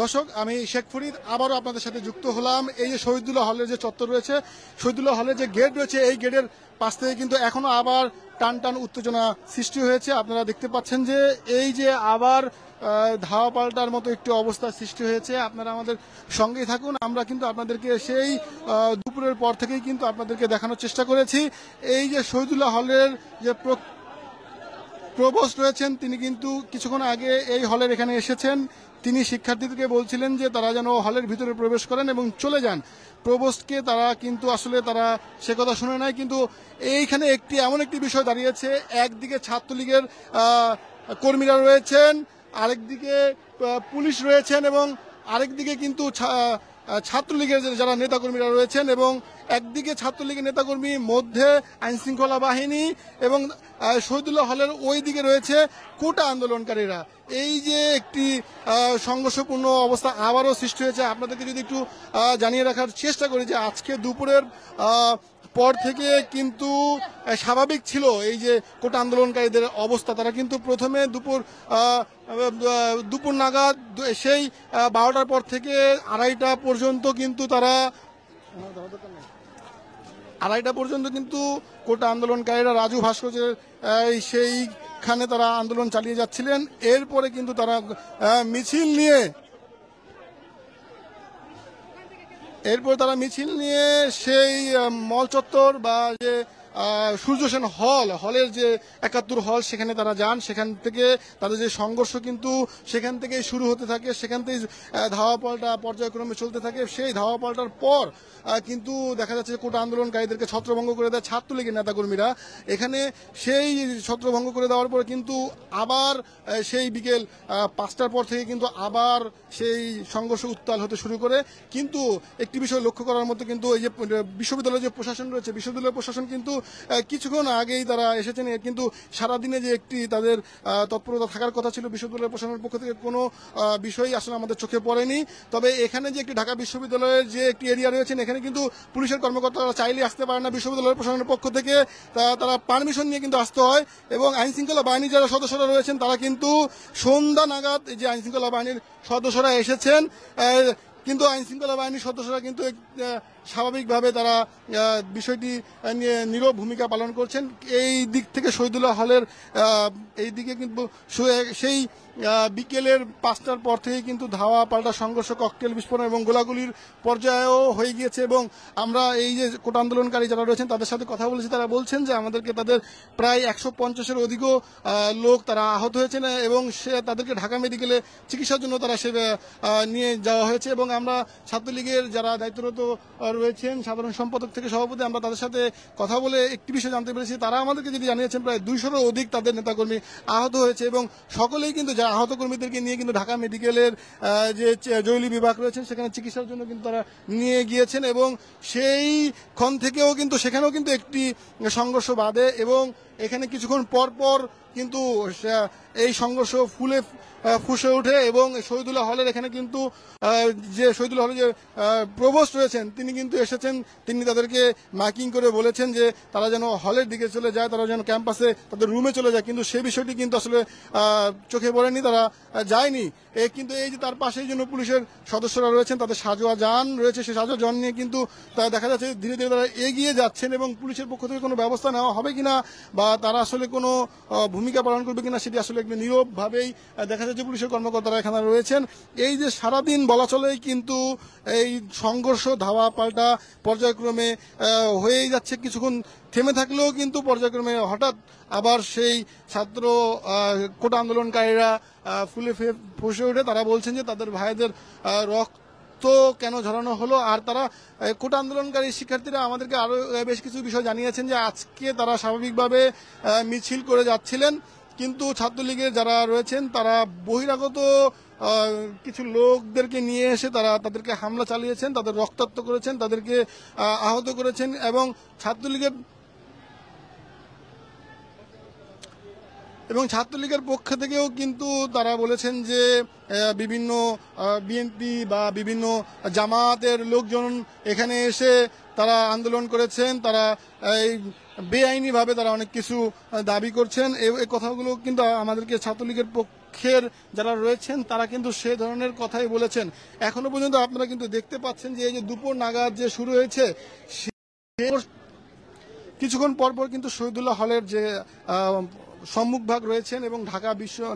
দর্শক, আমি শেখ ফরিদ আবারও আপনাদের সাথে যুক্ত হলাম। এই যে শহীদুল্লাহ হলের যে চত্বর রয়েছে, শহীদুল্লাহ হলের যে গেট রয়েছে, এই গেটের পাশ থেকে কিন্তু এখনো আবার টান টান উত্তেজনা সৃষ্টি হয়েছে। আপনারা দেখতে পাচ্ছেন যে এই যে আবার ধাওয়া পাল্টার মতো একটি অবস্থা সৃষ্টি হয়েছে। আপনারা আমাদের সঙ্গেই থাকুন। আমরা কিন্তু আপনাদেরকে সেই দুপুরের পর থেকেই কিন্তু আপনাদেরকে দেখানোর চেষ্টা করেছি। এই যে শহীদুল্লাহ হলের যে প্রভোস্ট রয়েছেন, তিনি কিন্তু কিছুক্ষণ আগে এই হলের এখানে এসেছেন। তিনি শিক্ষার্থীদেরকে বলছিলেন যে তারা যেন হলের ভিতরে প্রবেশ করেন এবং চলে যান। প্রভোস্টকে তারা কিন্তু আসলে তারা সে কথা শুনে নাই। কিন্তু এইখানে এমন একটি বিষয় দাঁড়িয়েছে, একদিকে ছাত্রলীগের কর্মীরা রয়েছেন, আরেকদিকে পুলিশ রয়েছেন এবং আরেকদিকে কিন্তু ছাত্রলীগের যারা নেতাকর্মীরা রয়েছেন এবং একদিকে ছাত্রলীগের নেতাকর্মী, মধ্যে আইনশৃঙ্খলা বাহিনী এবং শহীদুল্লাহ হলের ওই দিকে রয়েছে কোটা আন্দোলনকারীরা। এই যে একটি সংঘর্ষপূর্ণ অবস্থা আবারও সৃষ্টি হয়েছে। আপনাদেরকে যদি একটু জানিয়ে রাখার চেষ্টা করি যে আজকে দুপুরের পর থেকে কিন্তু স্বাভাবিক ছিল এই যে কোটা আন্দোলনকারীদের অবস্থা। তারা কিন্তু প্রথমে দুপুর নাগাদ সেই 12টার পর থেকে আড়াইটা পর্যন্ত কিন্তু কোটা আন্দোলনকারীরা রাজু ভাস্কর্যের সেইখানে তারা আন্দোলন চালিয়ে যাচ্ছিলেন। এরপরে কিন্তু তারা মিছিল নিয়ে সেই মল চত্বর বা যে সূর্য সেন হলের যে 71 হল, সেখানে তারা যান। সেখান থেকে তাদের যে সংঘর্ষ কিন্তু সেখান থেকেই শুরু হতে থাকে, সেখান থেকেই ধাওয়া পাল্টা পর্যায়ক্রমে চলতে থাকে। সেই ধাওয়া পাল্টার পর কিন্তু দেখা যাচ্ছে কোটা আন্দোলনকারীদেরকে ছত্রভঙ্গ করে দেয় ছাত্রলীগের নেতাকর্মীরা। এখানে সেই ছত্রভঙ্গ করে দেওয়ার পর কিন্তু আবার সেই বিকেল 5টার পর থেকে কিন্তু আবার সেই সংঘর্ষ উত্তাল হতে শুরু করে। কিন্তু একটি বিষয় লক্ষ্য করার মতো, কিন্তু এই যে বিশ্ববিদ্যালয়ের যে প্রশাসন রয়েছে, বিশ্ববিদ্যালয় প্রশাসন কিন্তু কিছুক্ষণ আগেই তারা এসেছেন। কিন্তু সারাদিনে যে একটি তাদের তৎপরতা থাকার কথা ছিল বিশ্ববিদ্যালয় প্রশাসনের পক্ষ থেকে, কোনো বিষয়ই আসলে আমাদের চোখে পড়েনি। তবে এখানে যে একটি ঢাকা বিশ্ববিদ্যালয়ের যে একটি এরিয়া রয়েছেন, এখানে কিন্তু পুলিশের কর্মকর্তারা চাইলে আসতে পারে না। বিশ্ববিদ্যালয় প্রশাসনের পক্ষ থেকে তারা পারমিশন নিয়ে কিন্তু আসতে হয় এবং আইনশৃঙ্খলা বাহিনীর যারা সদস্যরা রয়েছেন তারা কিন্তু সন্ধ্যা নাগাদ যে আইনশৃঙ্খলা বাহিনীর সদস্যরা এসেছেন। কিন্তু আইনশৃঙ্খলা বাহিনীর সদস্যরা কিন্তু স্বাভাবিকভাবে তারা বিষয়টি নিয়ে নীরব ভূমিকা পালন করছেন। এই দিক থেকে শহীদুল্লাহ হলের এই দিকে কিন্তু সেই বিকেলের 5টার পর থেকে কিন্তু ধাওয়া পাল্টা সংঘর্ষ, ককটেল বিস্ফোরণ এবং গোলাগুলির পর্যায়েও হয়ে গিয়েছে। এবং আমরা এই যে কোটা আন্দোলনকারী যারা রয়েছেন তাদের সাথে কথা বলেছি, তারা বলছেন যে আমাদেরকে তাদের প্রায় 150-এর অধিকও লোক তারা আহত হয়েছেন এবং তাদেরকে ঢাকা মেডিকেলে চিকিৎসার জন্য তারা নিয়ে যাওয়া হয়েছে। এবং আমরা ছাত্রলীগের যারা দায়িত্বরত রয়েছেন, সাধারণ সম্পাদক থেকে সভাপতি, আমরা তাদের সাথে কথা বলে একটি বিষয় জানতে পেরেছি। তারা আমাদেরকে যেটি জানিয়েছেন, প্রায় 200-এরও অধিক তাদের নেতাকর্মী আহত হয়েছে এবং সকলেই কিন্তু আহত কর্মীদেরকে নিয়ে কিন্তু ঢাকা মেডিকেলের যে জরুরি বিভাগ রয়েছেন সেখানে চিকিৎসার জন্য কিন্তু তারা নিয়ে গিয়েছেন। এবং সেই ক্ষণ থেকেও কিন্তু সেখানেও কিন্তু একটি সংঘর্ষ বাধে এবং এখানে কিছুক্ষণ পর কিন্তু এই সংঘর্ষ ফুসে ওঠে এবং শহীদুল্লাহ হলের এখানে কিন্তু যে শহীদুল্লাহ হলের যে প্রভোস্ট রয়েছেন তিনি কিন্তু এসেছেন। তিনি তাদেরকে মাইকিং করে বলেছেন যে তারা যেন হলের দিকে চলে যায়, তারা যেন ক্যাম্পাসে তাদের রুমে চলে যায়। কিন্তু সেই বিষয়টি কিন্তু আসলে চোখে পড়েনি, তারা যায়নি। কিন্তু এই যে তার পাশেই জন্য পুলিশের সদস্যরা রয়েছেন, তাদের সাজোয়া যান রয়েছে, সেই সাজোয়া যান নিয়ে কিন্তু তারা দেখা যাচ্ছে ধীরে ধীরে তারা এগিয়ে যাচ্ছেন এবং পুলিশের পক্ষ থেকে কোনো ব্যবস্থা নেওয়া হবে কিনা বা তারা আসলে কোনো ভূমিকা পালন করবে কিনা সেটি আসলে একটু নীরবভাবেই দেখা যাচ্ছে পুলিশের কর্মকর্তারা এখানে রয়েছেন। এই যে সারাদিন বলা চলেই কিন্তু এই সংঘর্ষ ধাওয়া পাল্টা পর্যায়ক্রমে হয়েই যাচ্ছে। কিছুক্ষণ থেমে থাকলেও কিন্তু পর্যায়ক্রমে হঠাৎ আবার সেই ছাত্র কোটা আন্দোলনকারীরা ফুসে ওঠে। তারা বলছেন যে তাদের ভাইদের রক্ত কেন ঝরানো হলো। আর তারা কোটা আন্দোলনকারী শিক্ষার্থীরা আমাদেরকে আরো বেশ কিছু বিষয় জানিয়েছেন যে আজকে তারা স্বাভাবিকভাবে মিছিল করে যাচ্ছিলেন, কিন্তু ছাত্রলীগের যারা রয়েছেন তারা বহিরাগত কিছু লোকদেরকে নিয়ে এসে তারা তাদেরকে হামলা চালিয়েছেন, তাদের রক্তাক্ত করেছেন, তাদেরকে আহত করেছেন। এবং ছাত্রলীগের পক্ষ থেকেও কিন্তু তারা বলেছেন যে বিভিন্ন বিএনপি বা বিভিন্ন জামাতের লোকজন এখানে এসে তারা আন্দোলন করেছেন, তারা এই বেআইনিভাবে তারা অনেক কিছু দাবি করছেন। এই কথাগুলো কিন্তু আমাদেরকে ছাত্রলীগের পক্ষের যারা রয়েছেন তারা কিন্তু সে ধরনের কথাই বলেছেন। এখনো পর্যন্ত আপনারা কিন্তু দেখতে পাচ্ছেন যে এই যে দুপুর নাগাদ যে শুরু হয়েছে, কিছুক্ষণ পরপর কিন্তু শহীদুল্লাহ হলের যে সম্মুখভাগ রয়েছেন এবং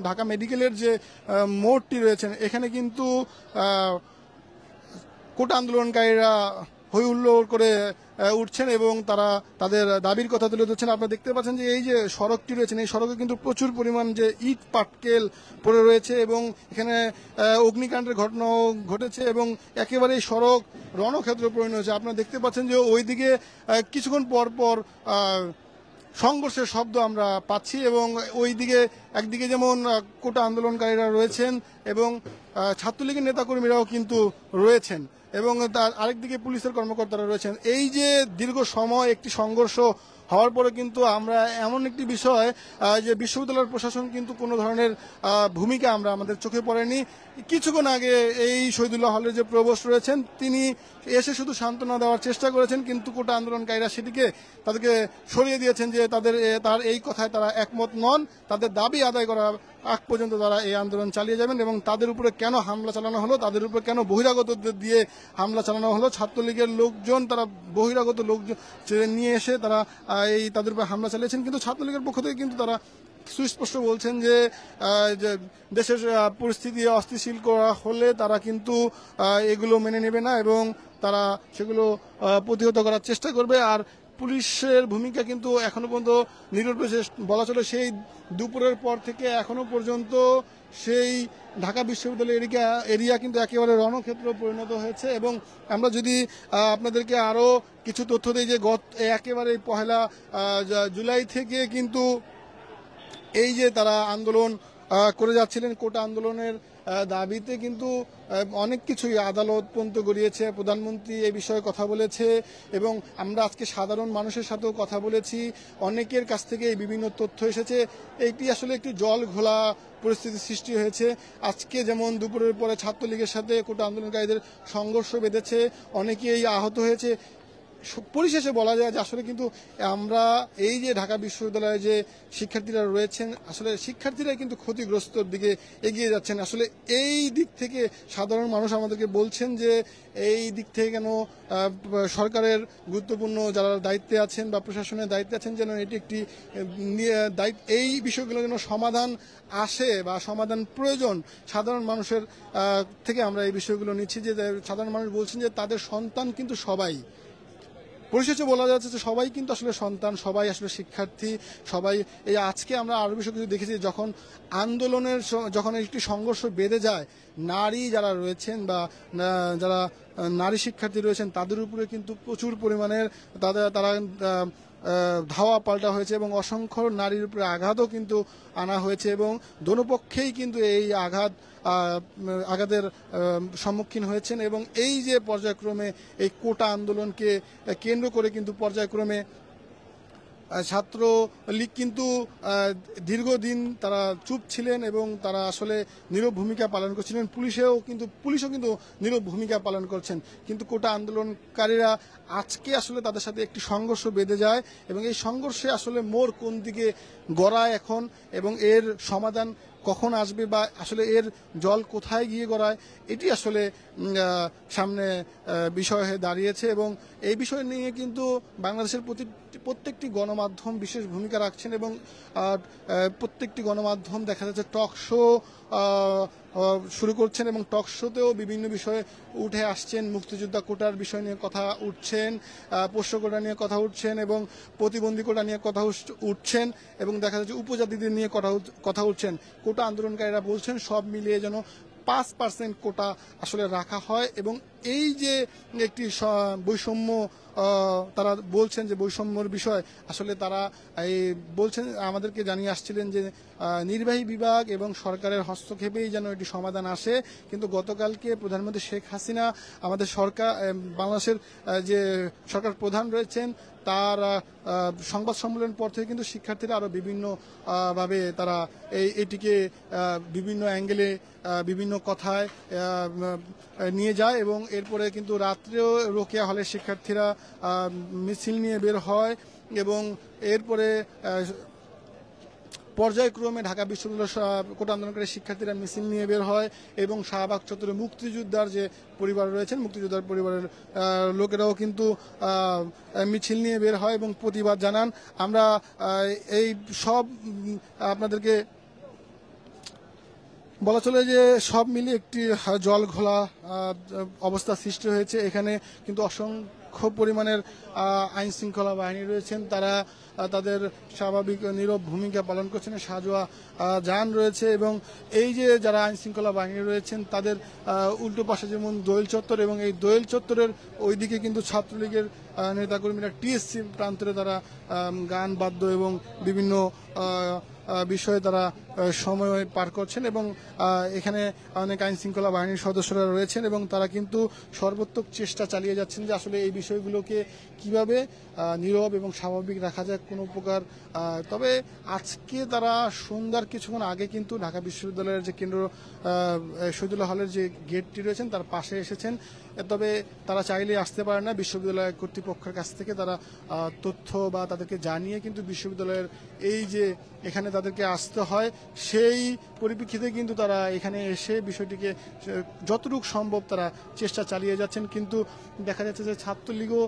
ঢাকা মেডিকেলের যে মোড়টি রয়েছেন, এখানে কিন্তু কোটা আন্দোলনকারীরা হই হুল্লোড় করে উঠছেন এবং তারা তাদের দাবির কথা তুলে ধরছেন। আপনারা দেখতে পাচ্ছেন যে এই যে সড়কটি রয়েছে, এই সড়কে কিন্তু প্রচুর পরিমাণ যে ইট পাটকেল পড়ে রয়েছে এবং এখানে অগ্নিকাণ্ডের ঘটনাও ঘটেছে এবং একেবারে সড়ক রণক্ষেত্র পরিণত হয়েছে। আপনারা দেখতে পাচ্ছেন যে ওইদিকে কিছুক্ষণ পর পর সংঘর্ষের শব্দ আমরা পাচ্ছি এবং ওইদিকে একদিকে যেমন কোটা আন্দোলনকারীরা রয়েছেন এবং ছাত্রলীগের নেতাকর্মীরাও কিন্তু রয়েছেন এবং তার আরেকদিকে পুলিশের কর্মকর্তারা রয়েছেন। এই যে দীর্ঘ সময় একটি সংঘর্ষ হওয়ার পরে কিন্তু আমরা এমন একটি বিষয় যে বিশ্ববিদ্যালয়ের প্রশাসন কিন্তু কোনো ধরনের ভূমিকা আমরা আমাদের চোখে পড়েনি। কিছুক্ষণ আগে এই শহীদুল্লাহ হলের যে প্রভোস্ট রয়েছেন তিনি এসে শুধু সান্ত্বনা দেওয়ার চেষ্টা করেছেন, কিন্তু কোটা আন্দোলনকারীরা সেটিকে তাদেরকে সরিয়ে দিয়েছেন যে তার এই কথায় তারা একমত নন। তাদের দাবি আদায় করা আগ পর্যন্ত তারা এই আন্দোলন চালিয়ে যাবেন এবং তাদের উপরে কেন হামলা চালানো হলো, তাদের উপরে কেন বহিরাগতদের দিয়ে হামলা চালানো হলো, ছাত্রলীগের লোকজন তারা বহিরাগত লোকজন নিয়ে এসে তারা তাদের উপরে হামলা চালিয়েছেন, কিন্তু ছাত্রলীগের পক্ষ থেকে কিন্তু তারা সুস্পষ্ট বলছেন যে দেশের পরিস্থিতি অস্থিতিশীল করা হলে তারা কিন্তু এগুলো মেনে নেবে না এবং তারা সেগুলো প্রতিহত করার চেষ্টা করবে। আর পুলিশের ভূমিকা কিন্তু এখনো পর্যন্ত নিরপেক্ষ বলা চলে। সেই দুপুরের পর থেকে এখনো পর্যন্ত সেই ঢাকা বিশ্ববিদ্যালয় এরিয়া কিন্তু একেবারে রণক্ষেত্র পরিণত হয়েছে এবং আমরা যদি আপনাদেরকে আরও কিছু তথ্য দিই যে একেবারে পহেলা জুলাই থেকে কিন্তু এই যে তারা আন্দোলন করে যাচ্ছিলেন, কোটা আন্দোলনের দাবিতে কিন্তু অনেক কিছুই আদালত পর্যন্ত গড়িয়েছে, প্রধানমন্ত্রী এই বিষয়ে কথা বলেছে এবং আমরা আজকে সাধারণ মানুষের সাথেও কথা বলেছি, অনেকের কাছ থেকে এই বিভিন্ন তথ্য এসেছে। এইটি আসলে একটি জল ঘোলা পরিস্থিতির সৃষ্টি হয়েছে। আজকে যেমন দুপুরের পরে ছাত্রলীগের সাথে কোটা আন্দোলনকারীদের সংঘর্ষ বেঁধেছে, অনেকেই আহত হয়েছে। পরিশেষে বলা যায় যে আসলে কিন্তু আমরা এই যে ঢাকা বিশ্ববিদ্যালয়ে যে শিক্ষার্থীরা রয়েছেন, আসলে শিক্ষার্থীরাই কিন্তু ক্ষতিগ্রস্তর দিকে এগিয়ে যাচ্ছেন। আসলে এই দিক থেকে সাধারণ মানুষ আমাদেরকে বলছেন যে এই দিক থেকে কেন সরকারের গুরুত্বপূর্ণ যারা দায়িত্বে আছেন বা প্রশাসনের দায়িত্বে আছেন যেন এটি একটি এই বিষয়গুলো যেন সমাধান আসে বা সমাধান প্রয়োজন সাধারণ মানুষের থেকে আমরা এই বিষয়গুলো নিচ্ছি। যে সাধারণ মানুষ বলছেন যে তাদের সন্তান কিন্তু সবাই, পরিশেষে বলা যাচ্ছে যে সবাই কিন্তু আসলে সন্তান, সবাই আসলে শিক্ষার্থী, সবাই এই আজকে আমরা আরো বিষয় কিছু দেখেছি যখন আন্দোলনের যখন একটি সংঘর্ষ বেড়ে যায়, নারী যারা রয়েছেন বা যারা নারী শিক্ষার্থী রয়েছেন তাদের উপরে কিন্তু প্রচুর পরিমাণের তারা ধাওয়া পাল্টা হয়েছে এবং অসংখ্য নারীর উপরে আঘাতও কিন্তু আনা হয়েছে এবং দোনোপক্ষেই কিন্তু এই আঘাতের সম্মুখীন হয়েছেন এবং এই যে পর্যায়ক্রমে এই কোটা আন্দোলনকে কেন্দ্র করে কিন্তু পর্যায়ক্রমে ছাত্র লীগ কিন্তু দীর্ঘদিন তারা চুপ ছিলেন এবং তারা আসলে নীরব ভূমিকা পালন করছিলেন। পুলিশও কিন্তু নীরব ভূমিকা পালন করছেন, কিন্তু কোটা আন্দোলনকারীরা আজকে আসলে তাদের সাথে একটি সংঘর্ষ বেঁধে যায় এবং এই সংঘর্ষে আসলে মোড় কোন দিকে গড়ায় এখন এবং এর সমাধান কখন আসবে বা আসলে এর জল কোথায় গিয়ে গড়ায়, এটি আসলে সামনে বিষয় হয়ে দাঁড়িয়েছে এবং এই বিষয় নিয়ে কিন্তু বাংলাদেশের প্রত্যেকটি গণমাধ্যম বিশেষ ভূমিকা রাখছেন এবং প্রত্যেকটি গণমাধ্যম দেখা যাচ্ছে টক শো শুরু করছেন এবং টক শোতেও বিভিন্ন বিষয়ে উঠে আসছেন। মুক্তিযোদ্ধা কোটার বিষয় নিয়ে কথা উঠছেন, পোষ্য কোটা নিয়ে কথা উঠছেন এবং প্রতিবন্ধী কোটা নিয়ে কথা উঠছেন এবং দেখা যাচ্ছে উপজাতিদের নিয়ে কথা উঠছেন। কোটা আন্দোলনকারীরা বলছেন সব মিলিয়ে যেন 5% কোটা আসলে রাখা হয় এবং এই যে একটি বৈষম্য তারা বলছেন যে বৈষম্যর বিষয় আসলে তারা এই বলছেন, আমাদেরকে জানিয়ে আসছিলেন যে নির্বাহী বিভাগ এবং সরকারের হস্তক্ষেপেই যেন এটি সমাধান আসে। কিন্তু গতকালকে প্রধানমন্ত্রী শেখ হাসিনা আমাদের বাংলাদেশের যে সরকার প্রধান রয়েছেন তার সংবাদ সম্মেলনের পর থেকে কিন্তু শিক্ষার্থীরা আরো বিভিন্ন ভাবে তারা এটিকে বিভিন্ন অ্যাঙ্গেলে বিভিন্ন কথায় নিয়ে যায় এবং এরপরে কিন্তু রাত্রেও রোকেয়া হলের শিক্ষার্থীরা মিছিল নিয়ে বের হয় এবং এরপরে পর্যায়ক্রমে ঢাকা বিশ্ববিদ্যালয় কোটা আন্দোলনকারী শিক্ষার্থীরা মিছিল নিয়ে বের হয় এবং শাহবাগ চত্বরে মুক্তিযোদ্ধার যে পরিবার রয়েছেন, মুক্তিযোদ্ধার পরিবারের লোকেরাও কিন্তু মিছিল নিয়ে বের হয় এবং প্রতিবাদ জানান। আমরা এই সব আপনাদেরকে বলা চলে যে সব মিলিয়ে একটি জল ঘোলা অবস্থা সৃষ্টি হয়েছে। এখানে কিন্তু অসংখ্য পরিমাণের আইন শৃঙ্খলা বাহিনী রয়েছেন, তারা তাদের স্বাভাবিক নীরব ভূমিকা পালন করছেন। সাজোয়া যান রয়েছে এবং এই যে যারা আইন শৃঙ্খলা বাহিনী রয়েছেন তাদের উল্টো পাশে যেমন দোয়েল চত্বর, এবং এই দোয়েল চত্বরের ওইদিকে কিন্তু ছাত্রলীগের নেতাকর্মীরা টিএসসি প্রান্তরে তারা গান বাদ্য এবং বিভিন্ন বিষয়ে তারা সময় পার করছেন এবং এখানে অনেক আইন শৃঙ্খলা বাহিনীর সদস্যরা রয়েছেন এবং তারা কিন্তু সর্বোত্তক চেষ্টা চালিয়ে যাচ্ছেন যে আসলে এই বিষয়গুলোকে কিভাবে নীরব এবং স্বাভাবিক রাখা যায় কোনো প্রকার। তবে আজকে তারা সন্ধ্যার কিছুক্ষণ আগে কিন্তু ঢাকা বিশ্ববিদ্যালয়ের যে কেন্দ্র শহীদুল্লাহ হলের যে গেটটি রয়েছেন তার পাশে এসেছেন। তবে তারা চাইলে আসতে পারে না, বিশ্ববিদ্যালয় কর্তৃপক্ষের কাছ থেকে তারা তথ্য বা তাদেরকে জানিয়ে কিন্তু বিশ্ববিদ্যালয়ের এই যে এখানে তাদেরকে আসতে হয় সেই পরিপ্রেক্ষিতে কিন্তু তারা এখানে এসে বিষয়টিকে যতটুকু সম্ভব তারা চেষ্টা চালিয়ে যাচ্ছেন। কিন্তু দেখা যাচ্ছে যে ছাত্রলীগও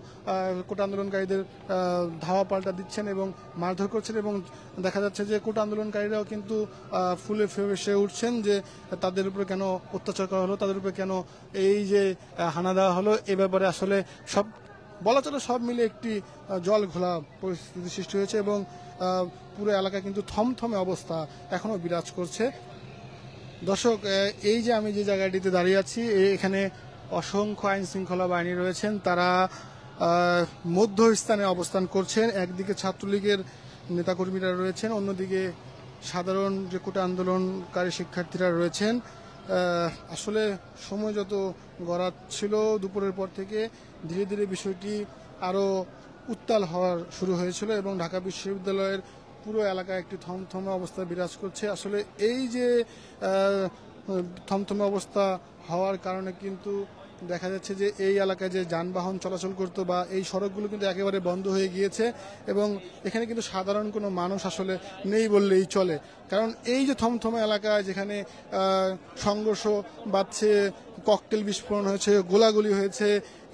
কোটা আন্দোলনকারীদের ধাওয়া পাল্টা দিচ্ছেন এবং মারধর করছেন এবং দেখা যাচ্ছে যে কোটা আন্দোলনকারীরাও কিন্তু ফুলে ফেসে উঠছেন যে তাদের উপরে কেন অত্যাচার করা হলো, তাদের উপরে কেন এই যে হানা দেওয়া হলো। এ ব্যাপারে আসলে সব বলা চলে সব মিলে একটি জল ঘোলা পরিস্থিতি সৃষ্টি হয়েছে এবং পুরো এলাকা কিন্তু থমথমে অবস্থা এখনো বিরাজ করছে। দর্শক, এই যে আমি যে জায়গাটিতে দাঁড়িয়ে আছি এখানে অসংখ্য আইন শৃঙ্খলা বাহিনী রয়েছেন, তারা মধ্যস্থানে অবস্থান করছেন। একদিকে ছাত্রলীগের নেতাকর্মীরা রয়েছেন, অন্যদিকে সাধারণ যে কোটা আন্দোলনকারী শিক্ষার্থীরা রয়েছেন। আসলে সময় যত গড়াচ্ছিল দুপুরের পর থেকে ধীরে ধীরে বিষয়টি আরও উত্তাল হওয়ার শুরু হয়েছিল এবং ঢাকা বিশ্ববিদ্যালয়ের পুরো এলাকায় একটি থমথমে অবস্থা বিরাজ করছে। আসলে এই যে থমথমে অবস্থা হওয়ার কারণে কিন্তু দেখা যাচ্ছে যে এই এলাকায় যে যানবাহন চলাচল করতো বা এই সড়কগুলো কিন্তু একেবারে বন্ধ হয়ে গিয়েছে এবং এখানে কিন্তু সাধারণ কোনো মানুষ আসলে নেই বললেই চলে। কারণ এই যে থমথমে এলাকায় যেখানে সংঘর্ষ বাড়ছে, ককটেল বিস্ফোরণ হয়েছে, গোলাগুলি হয়েছে,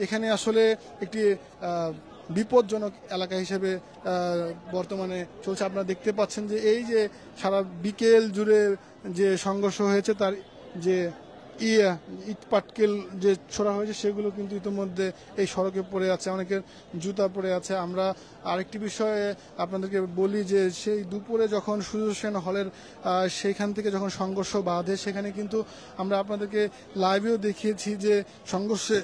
এখানে আসলে একটি বিপজ্জনক এলাকা হিসেবে বর্তমানে চলছে। আপনারা দেখতে পাচ্ছেন যে এই যে সারা বিকেল জুড়ে যে সংঘর্ষ হয়েছে তার যে ইট পাটকেল যে ছোড়া হয়েছে সেগুলো কিন্তু ইতিমধ্যে এই সড়কে পড়ে আছে, অনেকের জুতা পড়ে আছে। আমরা আরেকটি বিষয়ে আপনাদেরকে বলি যে সেই দুপুরে যখন সুদর্শন হলের সেইখান থেকে যখন সংঘর্ষ বাধে সেখানে কিন্তু আমরা আপনাদেরকে লাইভেও দেখিয়েছি যে সংঘর্ষে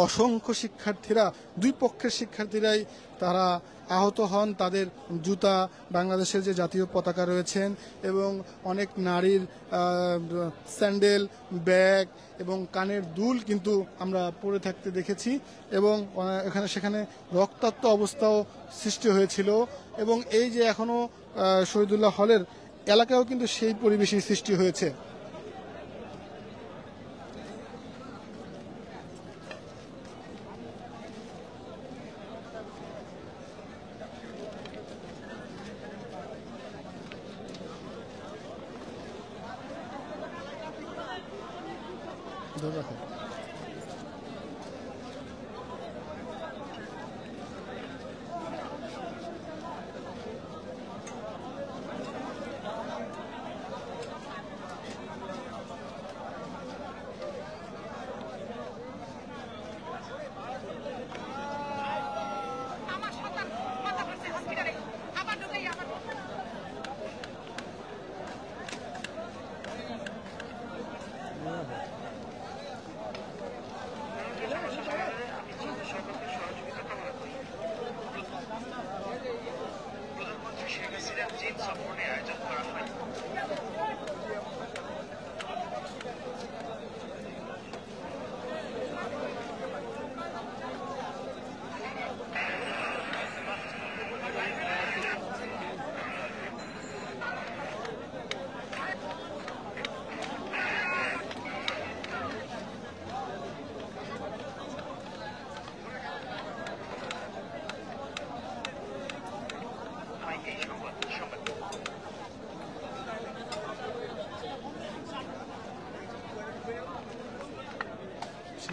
অসংখ্য শিক্ষার্থীরা, দুই পক্ষের শিক্ষার্থীরাই তারা আহত হন। তাদের জুতা বাংলাদেশের যে জাতীয় পতাকা রয়েছেন এবং অনেক নারীর স্যান্ডেল, ব্যাগ এবং কানের দুল কিন্তু আমরা পরে থাকতে দেখেছি এবং এখানে সেখানে রক্তাক্ত অবস্থাও সৃষ্টি হয়েছিল এবং এই যে এখনো শহীদুল্লাহ হলের এলাকায়ও কিন্তু সেই পরিবেশই সৃষ্টি হয়েছে। ধরে রাখো।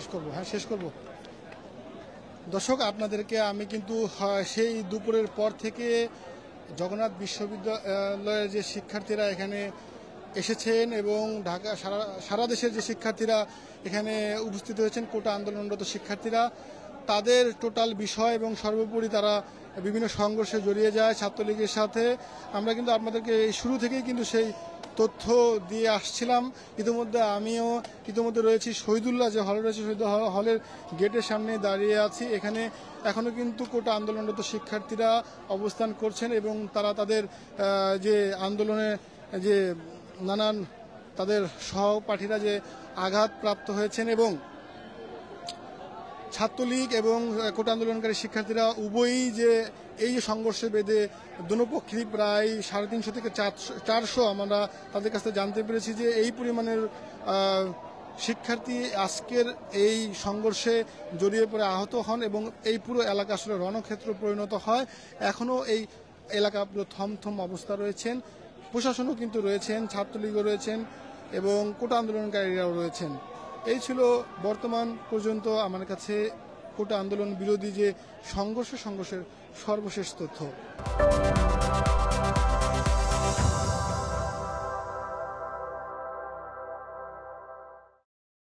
শেষ করব, হ্যাঁ শেষ করব। দর্শক, আপনাদেরকে আমি কিন্তু সেই দুপুরের পর থেকে জগন্নাথ বিশ্ববিদ্যালয়ের যে শিক্ষার্থীরা এখানে এসেছেন এবং ঢাকা সারা দেশের যে শিক্ষার্থীরা এখানে উপস্থিত হয়েছেন, কোটা আন্দোলনরত শিক্ষার্থীরা, তাদের টোটাল বিষয় এবং সর্বোপরি তারা বিভিন্ন সংঘর্ষে জড়িয়ে যায় ছাত্রলীগের সাথে। আমরা কিন্তু আপনাদেরকে এই শুরু থেকেই কিন্তু সেই তথ্য দিয়ে আসছিলাম। ইতিমধ্যে রয়েছি শহীদুল্লাহ যে হলে রয়েছে, শহীদুল্লাহ হলের গেটের সামনে দাঁড়িয়ে আছি। এখানে এখনও কিন্তু কোটা আন্দোলনরত শিক্ষার্থীরা অবস্থান করছেন এবং তারা তাদের যে আন্দোলনে যে নানান তাদের সহপাঠীরা যে আঘাতপ্রাপ্ত হয়েছেন এবং ছাত্রলীগ এবং কোটা আন্দোলনকারী শিক্ষার্থীরা উভয়ই যে এই সংঘর্ষে বেঁধে দুপক্ষেরই প্রায় 350 থেকে 400 আমরা তাদের কাছ থেকে জানতে পেরেছি যে এই পরিমাণের শিক্ষার্থী আজকের এই সংঘর্ষে জড়িয়ে পড়ে আহত হন এবং এই পুরো এলাকা আসলে রণক্ষেত্র পরিণত হয়। এখনও এই এলাকা পুরো থমথম অবস্থা রয়েছেন, প্রশাসনও কিন্তু রয়েছেন, ছাত্রলীগও রয়েছেন এবং কোটা আন্দোলনকারীরাও রয়েছেন। এই ছিল বর্তমান পর্যন্ত আমার কাছে কোটা আন্দোলন বিরোধী যে সংঘর্ষের সর্বশেষ তথ্য।